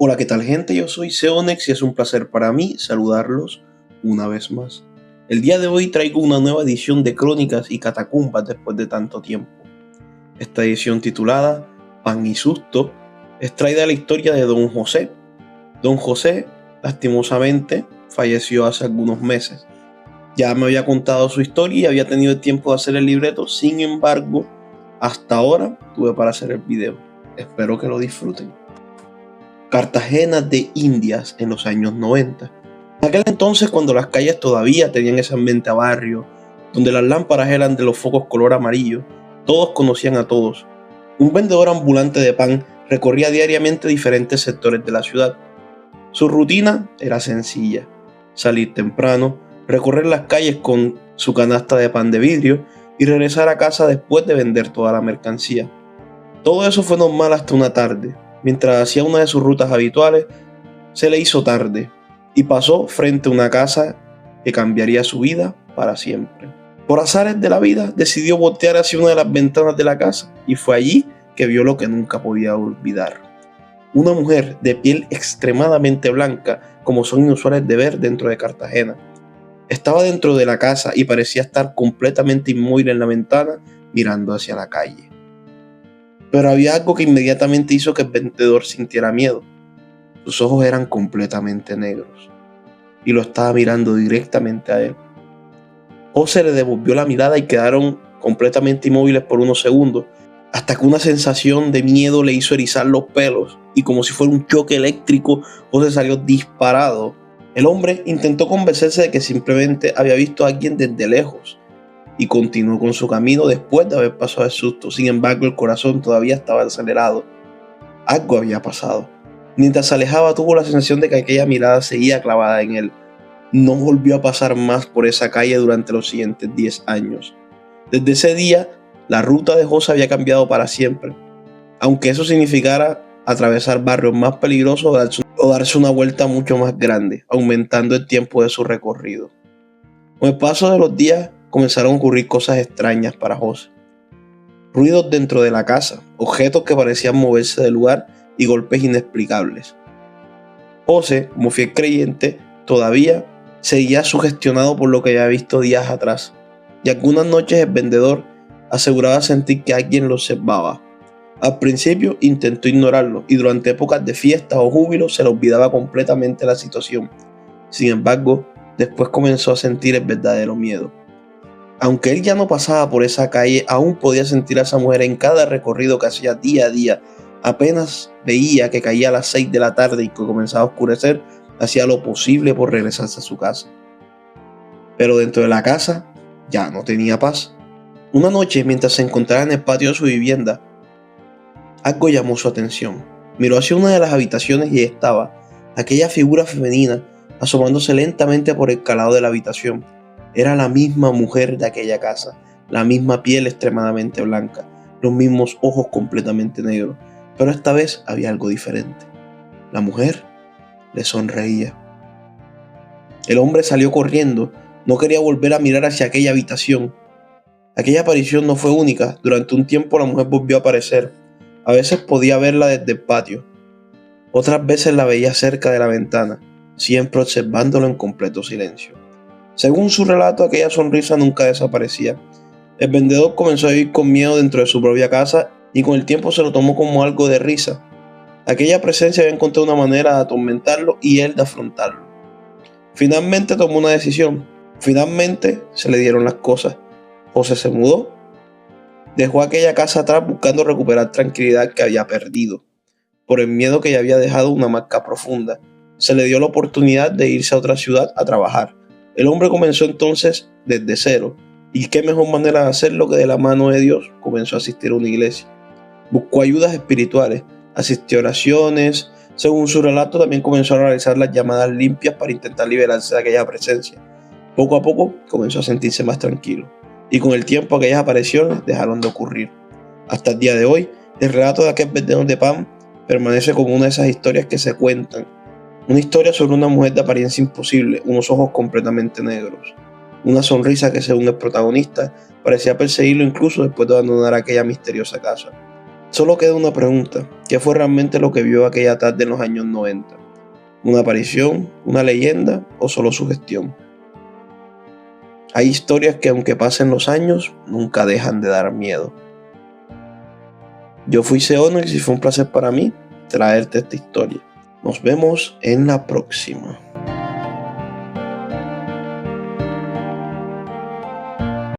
Hola, ¿qué tal gente? Yo soy Seonex y es un placer para mí saludarlos una vez más. El día de hoy traigo una nueva edición de Crónicas y Catacumbas después de tanto tiempo. Esta edición titulada Pan y Susto extrae la historia de Don José. Don José, lastimosamente, falleció hace algunos meses. Ya me había contado su historia y había tenido el tiempo de hacer el libreto, sin embargo, hasta ahora tuve para hacer el video. Espero que lo disfruten. Cartagena de Indias en los años 90. En aquel entonces, cuando las calles todavía tenían ese ambiente a barrio, donde las lámparas eran de los focos color amarillo, todos conocían a todos. Un vendedor ambulante de pan recorría diariamente diferentes sectores de la ciudad. Su rutina era sencilla: salir temprano, recorrer las calles con su canasta de pan de vidrio y regresar a casa después de vender toda la mercancía. Todo eso fue normal hasta una tarde. Mientras hacía una de sus rutas habituales, se le hizo tarde y pasó frente a una casa que cambiaría su vida para siempre. Por azares de la vida, decidió voltear hacia una de las ventanas de la casa y fue allí que vio lo que nunca podía olvidar. Una mujer de piel extremadamente blanca, como son inusuales de ver dentro de Cartagena. Estaba dentro de la casa y parecía estar completamente inmóvil en la ventana, mirando hacia la calle. Pero había algo que inmediatamente hizo que el vendedor sintiera miedo. Sus ojos eran completamente negros y lo estaba mirando directamente a él. José le devolvió la mirada y quedaron completamente inmóviles por unos segundos, hasta que una sensación de miedo le hizo erizar los pelos y, como si fuera un choque eléctrico, José salió disparado. El hombre intentó convencerse de que simplemente había visto a alguien desde lejos y continuó con su camino después de haber pasado el susto. Sin embargo, el corazón todavía estaba acelerado. Algo había pasado. Mientras se alejaba, tuvo la sensación de que aquella mirada seguía clavada en él. No volvió a pasar más por esa calle durante los siguientes 10 años. Desde ese día, la ruta de José había cambiado para siempre, aunque eso significara atravesar barrios más peligrosos o darse una vuelta mucho más grande, aumentando el tiempo de su recorrido. Con el paso de los días, comenzaron a ocurrir cosas extrañas para José. Ruidos dentro de la casa, objetos que parecían moverse del lugar y golpes inexplicables. José, como fiel creyente, todavía seguía sugestionado por lo que había visto días atrás, y algunas noches el vendedor aseguraba sentir que alguien lo observaba. Al principio intentó ignorarlo y durante épocas de fiestas o júbilo se le olvidaba completamente la situación. Sin embargo, después comenzó a sentir el verdadero miedo. Aunque él ya no pasaba por esa calle, aún podía sentir a esa mujer en cada recorrido que hacía día a día. Apenas veía que caía a las 6 de la tarde y que comenzaba a oscurecer, hacía lo posible por regresarse a su casa. Pero dentro de la casa ya no tenía paz. Una noche, mientras se encontraba en el patio de su vivienda, algo llamó su atención. Miró hacia una de las habitaciones y estaba aquella figura femenina asomándose lentamente por el calado de la habitación. Era la misma mujer de aquella casa, la misma piel extremadamente blanca, los mismos ojos completamente negros, pero esta vez había algo diferente. La mujer le sonreía. El hombre salió corriendo, no quería volver a mirar hacia aquella habitación. Aquella aparición no fue única, durante un tiempo la mujer volvió a aparecer. A veces podía verla desde el patio, otras veces la veía cerca de la ventana, siempre observándolo en completo silencio. Según su relato, aquella sonrisa nunca desaparecía. El vendedor comenzó a vivir con miedo dentro de su propia casa y con el tiempo se lo tomó como algo de risa. Aquella presencia había encontrado una manera de atormentarlo y él de afrontarlo. Finalmente tomó una decisión. Finalmente se le dieron las cosas. José se mudó. Dejó aquella casa atrás buscando recuperar tranquilidad que había perdido. Por el miedo que ya había dejado una marca profunda, se le dio la oportunidad de irse a otra ciudad a trabajar. El hombre comenzó entonces desde cero, y qué mejor manera de hacerlo que de la mano de Dios. Comenzó a asistir a una iglesia. Buscó ayudas espirituales, asistió a oraciones. Según su relato, también comenzó a realizar las llamadas limpias para intentar liberarse de aquella presencia. Poco a poco comenzó a sentirse más tranquilo, y con el tiempo aquellas apariciones dejaron de ocurrir. Hasta el día de hoy, el relato de aquel vendedor de pan permanece como una de esas historias que se cuentan. Una historia sobre una mujer de apariencia imposible, unos ojos completamente negros, una sonrisa que, según el protagonista, parecía perseguirlo incluso después de abandonar aquella misteriosa casa. Solo queda una pregunta: ¿qué fue realmente lo que vio aquella tarde en los años 90? ¿Una aparición, una leyenda o solo sugestión? Hay historias que, aunque pasen los años, nunca dejan de dar miedo. Yo fui Seonex y fue un placer para mí traerte esta historia. Nos vemos en la próxima.